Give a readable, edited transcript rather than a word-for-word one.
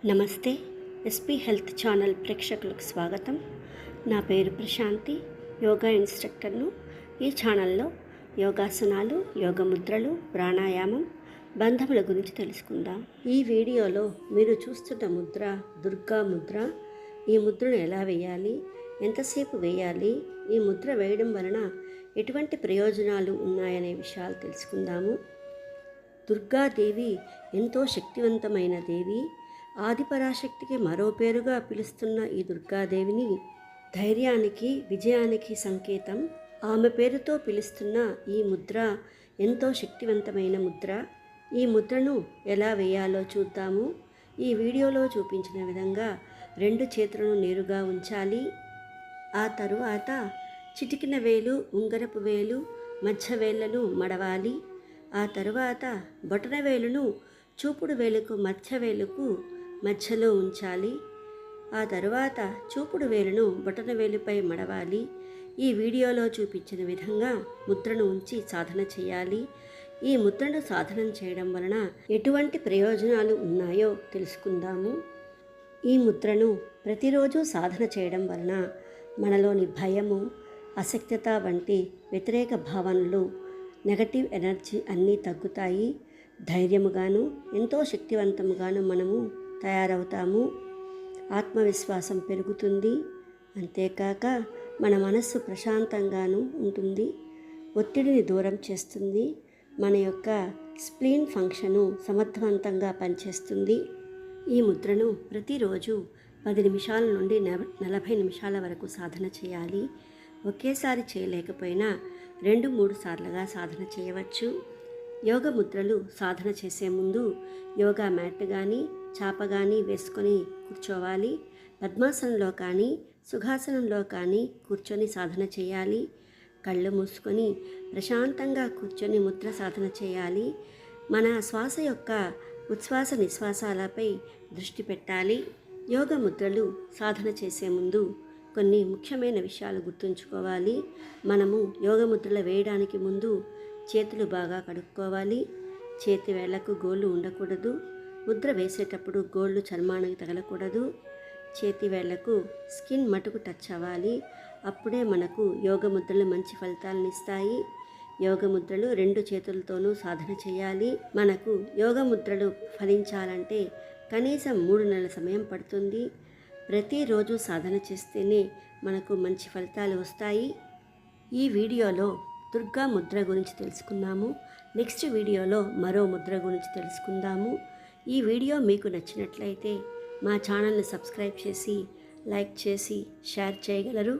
నమస్తే. SP health channel ప్రేక్షకులకు స్వాగతం. నా పేరు ప్రశాంతి, యోగా ఇన్స్ట్రక్టర్ను. ఈ ఛానల్లో యోగాసనాలు, యోగ ముద్రలు, ప్రాణాయామం, బంధముల గురించి తెలుసుకుందాం. ఈ వీడియోలో మీరు చూస్తున్న ముద్ర దుర్గా ముద్ర. ఈ ముద్రను ఎలా వేయాలి, ఎంతసేపు వేయాలి, ఈ ముద్ర వేయడం వలన ఎటువంటి ప్రయోజనాలు ఉన్నాయనే విషయాలు తెలుసుకుందాము. దుర్గాదేవి ఎంతో శక్తివంతమైన దేవి. ఆదిపరాశక్తికి మరో పేరుగా పిలుస్తున్న ఈ దుర్గాదేవిని ధైర్యానికి, విజయానికి సంకేతం. ఆమె పేరుతో పిలుస్తున్న ఈ ముద్ర ఎంతో శక్తివంతమైన ముద్ర. ఈ ముద్రను ఎలా వేయాలో చూద్దాము. ఈ వీడియోలో చూపించిన విధంగా 2 చేతులను నేరుగా ఉంచాలి. ఆ తరువాత చిటికిన వేలు, ఉంగరపు వేలు, మధ్య వేళ్లను మడవాలి. ఆ తరువాత బొటన వేలును చూపుడు వేలుకు మధ్య వేలుకు మధ్యలో ఉంచాలి. ఆ తరువాత చూపుడు వేలును బొటన వేలుపై మడవాలి. ఈ వీడియోలో చూపించిన విధంగా ముద్రను ఉంచి సాధన చేయాలి. ఈ ముద్రను సాధన చేయడం వలన ఎటువంటి ప్రయోజనాలు ఉన్నాయో తెలుసుకుందాము. ఈ ముద్రను ప్రతిరోజు సాధన చేయడం వలన మనలోని భయము, అశక్తత వంటి వ్యతిరేక భావనలు, నెగటివ్ ఎనర్జీ అన్నీ తగ్గుతాయి. ధైర్యముగాను, ఎంతో శక్తివంతముగాను మనము తయారవుతాము. ఆత్మవిశ్వాసం పెరుగుతుంది. అంతేకాక మన మనస్సు ప్రశాంతంగాను ఉంటుంది. ఒత్తిడిని దూరం చేస్తుంది. మన యొక్క స్ప్లీన్ ఫంక్షను సమర్థవంతంగా పనిచేస్తుంది. ఈ ముద్రను ప్రతిరోజు 10 నిమిషాల నుండి 40 నిమిషాల వరకు సాధన చేయాలి. ఒకేసారి చేయలేకపోయినా 2-3 సార్లుగా సాధన చేయవచ్చు. యోగ ముద్రలు సాధన చేసే ముందు యోగా మ్యాట్ కానీ, చాప కానీ వేసుకొని కూర్చోవాలి. పద్మాసనంలో కానీ, సుఖాసనంలో కానీ కూర్చొని సాధన చేయాలి. కళ్ళు మూసుకొని ప్రశాంతంగా కూర్చొని ముద్ర సాధన చేయాలి. మన శ్వాస యొక్క ఉచ్ఛ్వాస నిశ్వాసాలపై దృష్టి పెట్టాలి. యోగ ముద్రలు సాధన చేసే ముందు కొన్ని ముఖ్యమైన విషయాలు గుర్తుంచుకోవాలి. మనము యోగ ముద్రలు వేయడానికి ముందు చేతులు బాగా కడుక్కోవాలి. చేతి వేళ్లకు గోళ్ళు ఉండకూడదు. ముద్ర వేసేటప్పుడు గోళ్ళు చర్మానికి తగలకూడదు. చేతి వేళ్లకు స్కిన్ మటుకు టచ్ అవ్వాలి. అప్పుడే మనకు యోగ ముద్రలు మంచి ఫలితాలను ఇస్తాయి. యోగ ముద్రలు 2 చేతులతోనూ సాధన చేయాలి. మనకు యోగ ముద్రలు ఫలించాలంటే కనీసం 3 నెలల సమయం పడుతుంది. ప్రతిరోజు సాధన చేస్తేనే మనకు మంచి ఫలితాలు వస్తాయి. ఈ వీడియోలో దుర్గా ముద్ర గురించి తెలుసుకున్నాము. నెక్స్ట్ వీడియోలో మరో ముద్ర గురించి తెలుసుకుందాము. ఈ వీడియో మీకు నచ్చినట్లయితే మా ఛానల్ని సబ్స్క్రైబ్ చేసి, లైక్ చేసి, షేర్ చేయగలరు.